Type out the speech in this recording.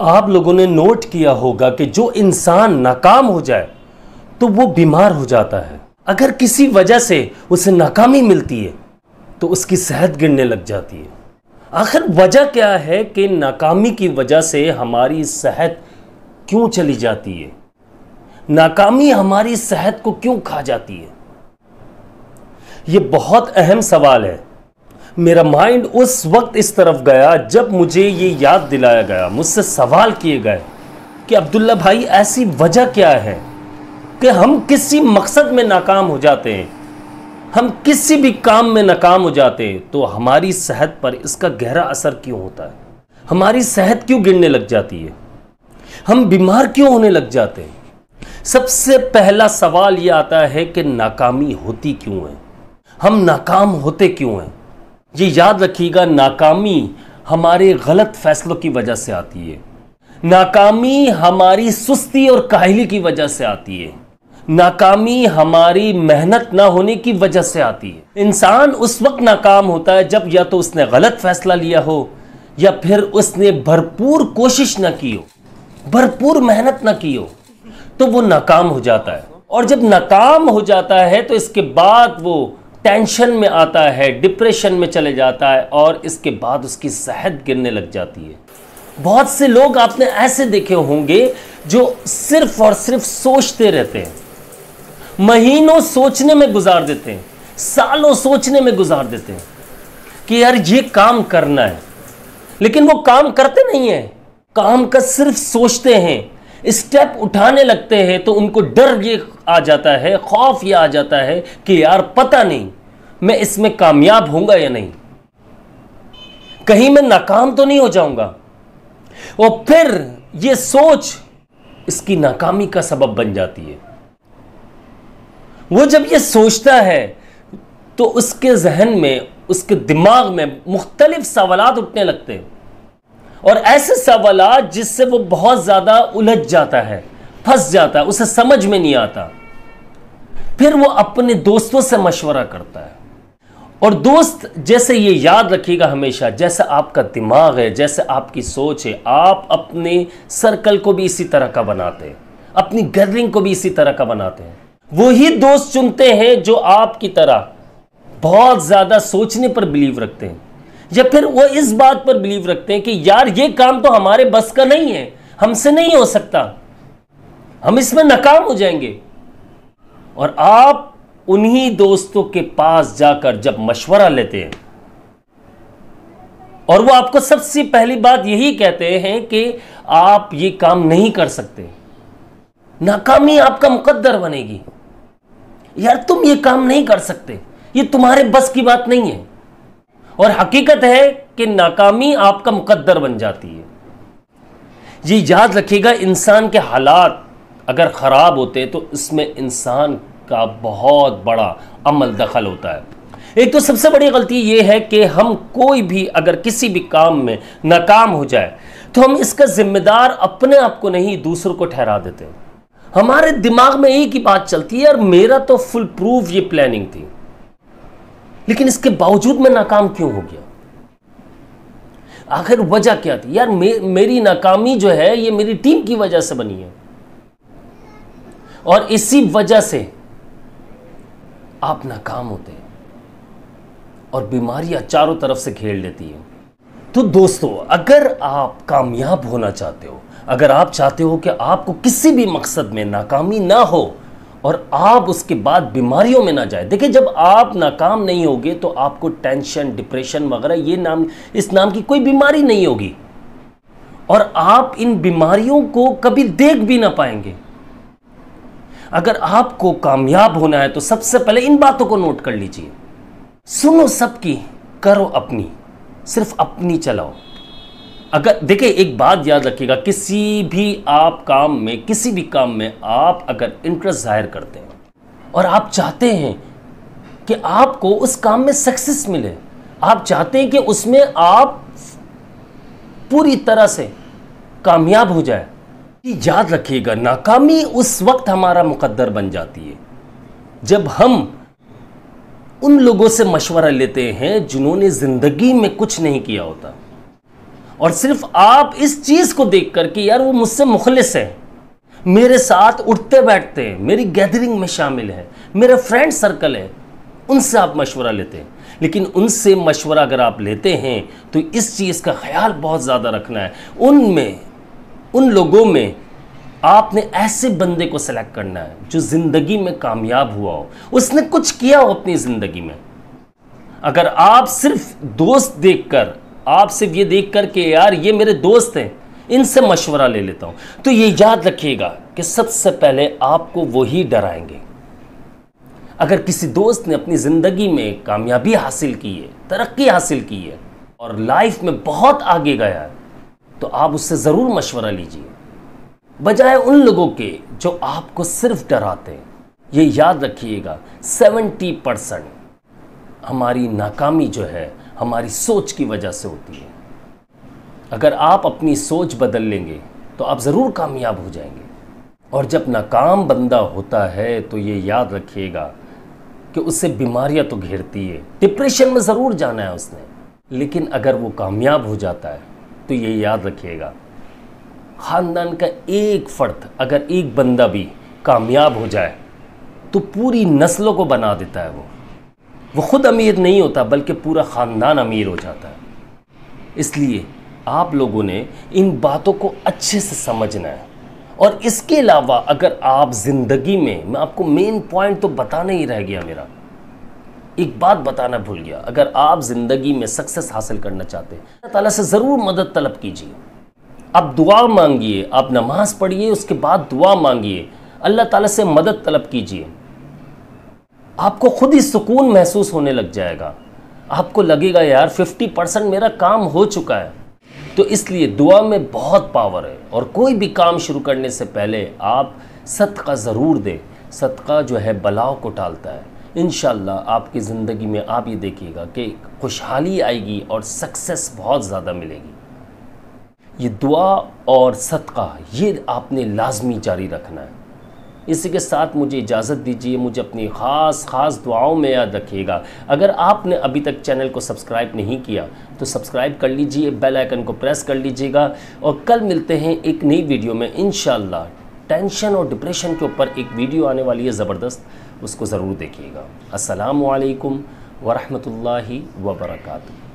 आप लोगों ने नोट किया होगा कि जो इंसान नाकाम हो जाए तो वो बीमार हो जाता है। अगर किसी वजह से उसे नाकामी मिलती है तो उसकी सेहत गिरने लग जाती है। आखिर वजह क्या है कि नाकामी की वजह से हमारी सेहत क्यों चली जाती है? नाकामी हमारी सेहत को क्यों खा जाती है? ये बहुत अहम सवाल है। मेरा माइंड उस वक्त इस तरफ गया जब मुझे ये याद दिलाया गया, मुझसे सवाल किए गए कि अब्दुल्ला भाई ऐसी वजह क्या है कि हम किसी मकसद में नाकाम हो जाते हैं, हम किसी भी काम में नाकाम हो जाते हैं तो हमारी सेहत पर इसका गहरा असर क्यों होता है? हमारी सेहत क्यों गिरने लग जाती है? हम बीमार क्यों होने लग जाते हैं? सबसे पहला सवाल यह आता है कि नाकामी होती क्यों है? हम नाकाम होते क्यों हैं? ये याद रखिएगा, नाकामी हमारे गलत फैसलों की वजह से आती है। नाकामी हमारी सुस्ती और काहली की वजह से आती है। नाकामी हमारी मेहनत ना होने की वजह से आती है। इंसान उस वक्त नाकाम होता है जब या तो उसने गलत फैसला लिया हो या फिर उसने भरपूर कोशिश ना की हो, भरपूर मेहनत ना की हो, तो वो नाकाम हो जाता है। और जब नाकाम हो जाता है तो इसके बाद वो टेंशन में आता है, डिप्रेशन में चले जाता है और इसके बाद उसकी सेहत गिरने लग जाती है। बहुत से लोग आपने ऐसे देखे होंगे जो सिर्फ और सिर्फ सोचते रहते हैं, महीनों सोचने में गुजार देते हैं, सालों सोचने में गुजार देते हैं कि यार ये काम करना है, लेकिन वो काम करते नहीं है, काम का सिर्फ सोचते हैं। स्टेप उठाने लगते हैं तो उनको डर ये आ जाता है, खौफ ये आ जाता है कि यार पता नहीं मैं इसमें कामयाब होऊंगा या नहीं, कहीं मैं नाकाम तो नहीं हो जाऊंगा। और फिर ये सोच इसकी नाकामी का सबब बन जाती है। वो जब ये सोचता है तो उसके जहन में, उसके दिमाग में मुख्तलिफ सवालात उठने लगते हैं और ऐसे सवालात जिससे वो बहुत ज़्यादा उलझ जाता है, फंस जाता है, उसे समझ में नहीं आता। फिर वो अपने दोस्तों से मशवरा करता है और दोस्त, जैसे ये याद रखिएगा हमेशा, जैसे आपका दिमाग है, जैसे आपकी सोच है, आप अपने सर्कल को भी इसी तरह का बनाते हैं, अपनी गैदरिंग को भी इसी तरह का बनाते हैं। वही दोस्त चुनते हैं जो आपकी तरह बहुत ज़्यादा सोचने पर बिलीव रखते हैं या फिर वो इस बात पर बिलीव रखते हैं कि यार ये काम तो हमारे बस का नहीं है, हमसे नहीं हो सकता, हम इसमें नाकाम हो जाएंगे। और आप उन्हीं दोस्तों के पास जाकर जब मशवरा लेते हैं और वो आपको सबसे पहली बात यही कहते हैं कि आप ये काम नहीं कर सकते, नाकामी आपका मुकद्दर बनेगी, यार तुम ये काम नहीं कर सकते, ये तुम्हारे बस की बात नहीं है। और हकीकत है कि नाकामी आपका मुकद्दर बन जाती है। ये याद रखिएगा, इंसान के हालात अगर ख़राब होते तो इसमें इंसान का बहुत बड़ा अमल दखल होता है। एक तो सबसे बड़ी गलती ये है कि हम कोई भी अगर किसी भी काम में नाकाम हो जाए तो हम इसका जिम्मेदार अपने आप को नहीं, दूसरों को ठहरा देते हैं। हमारे दिमाग में एक ही बात चलती है, यार मेरा तो फुल प्रूफ ये प्लानिंग थी, लेकिन इसके बावजूद मैं नाकाम क्यों हो गया? आखिर वजह क्या थी? यार मेरी नाकामी जो है ये मेरी टीम की वजह से बनी है और इसी वजह से आप नाकाम होते हैं और बीमारियां चारों तरफ से घेर लेती हैं। तो दोस्तों, अगर आप कामयाब होना चाहते हो, अगर आप चाहते हो कि आपको किसी भी मकसद में नाकामी ना हो और आप उसके बाद बीमारियों में ना जाए, देखिए जब आप नाकाम नहीं होगे तो आपको टेंशन, डिप्रेशन वगैरह इस नाम की कोई बीमारी नहीं होगी और आप इन बीमारियों को कभी देख भी ना पाएंगे। अगर आपको कामयाब होना है तो सबसे पहले इन बातों को नोट कर लीजिए। सुनो सबकी, करो अपनी, सिर्फ अपनी चलाओ। अगर देखिए एक बात याद रखिएगा, किसी भी काम में आप अगर इंटरेस्ट जाहिर करते हैं और आप चाहते हैं कि आपको उस काम में सक्सेस मिले, आप चाहते हैं कि उसमें आप पूरी तरह से कामयाब हो जाए, याद रखिएगा नाकामी उस वक्त हमारा मुकद्दर बन जाती है जब हम उन लोगों से मशवरा लेते हैं जिन्होंने जिंदगी में कुछ नहीं किया होता और सिर्फ आप इस चीज को देख कर कि यार वो मुझसे मुखलिस है, मेरे साथ उठते बैठते हैं, मेरी गैदरिंग में शामिल है, मेरा फ्रेंड सर्कल है, उनसे आप मशवरा लेते हैं। लेकिन उनसे मशवरा अगर आप लेते हैं तो इस चीज़ का ख्याल बहुत ज़्यादा रखना है, उन लोगों में आपने ऐसे बंदे को सेलेक्ट करना है जो ज़िंदगी में कामयाब हुआ हो, उसने कुछ किया हो अपनी ज़िंदगी में। अगर आप सिर्फ दोस्त देखकर, आप सिर्फ ये देखकर कि यार ये मेरे दोस्त हैं, इनसे मशवरा ले लेता हूँ, तो ये याद रखिएगा कि सबसे पहले आपको वही डराएंगे। अगर किसी दोस्त ने अपनी ज़िंदगी में कामयाबी हासिल की है, तरक्की हासिल की है और लाइफ में बहुत आगे गया है, तो आप उससे ज़रूर मशवरा लीजिए, बजाय उन लोगों के जो आपको सिर्फ डराते हैं। ये याद रखिएगा 70% हमारी नाकामी जो है हमारी सोच की वजह से होती है। अगर आप अपनी सोच बदल लेंगे तो आप ज़रूर कामयाब हो जाएंगे। और जब नाकाम बंदा होता है तो ये याद रखिएगा कि उससे बीमारियां तो घेरती है, डिप्रेशन में ज़रूर जाना है उसने, लेकिन अगर वो कामयाब हो जाता है तो ये याद रखिएगा, ख़ानदान का एक फ़र्द, अगर एक बंदा भी कामयाब हो जाए तो पूरी नस्लों को बना देता है। वो खुद अमीर नहीं होता बल्कि पूरा ख़ानदान अमीर हो जाता है। इसलिए आप लोगों ने इन बातों को अच्छे से समझना है। और इसके अलावा अगर आप ज़िंदगी में, मैं आपको मेन पॉइंट तो बताना ही रह गया मेरा, एक बात बताना भूल गया, अगर आप ज़िंदगी में सक्सेस हासिल करना चाहते हैं अल्लाह ताला से ज़रूर मदद तलब कीजिए। आप दुआ मांगिए, आप नमाज पढ़िए, उसके बाद दुआ मांगिए, अल्लाह ताला से मदद तलब कीजिए। आपको खुद ही सुकून महसूस होने लग जाएगा, आपको लगेगा यार 50% मेरा काम हो चुका है। तो इसलिए दुआ में बहुत पावर है। और कोई भी काम शुरू करने से पहले आप सदका ज़रूर दें। सदका जो है बलाओं को टालता है। इंशाअल्लाह आपकी ज़िंदगी में आप ये देखिएगा कि खुशहाली आएगी और सक्सेस बहुत ज़्यादा मिलेगी। ये दुआ और सदका ये आपने लाजमी जारी रखना है। इसी के साथ मुझे इजाज़त दीजिए, मुझे अपनी ख़ास दुआओं में याद रखिएगा। अगर आपने अभी तक चैनल को सब्सक्राइब नहीं किया तो सब्सक्राइब कर लीजिए, बेल आइकन को प्रेस कर लीजिएगा। और कल मिलते हैं एक नई वीडियो में इंशाअल्लाह। टेंशन और डिप्रेशन के ऊपर एक वीडियो आने वाली है ज़बरदस्त, उसको ज़रूर देखिएगा। अस्सलामु अलैकुम वरहमतुल्लाहि वबरकातुहू।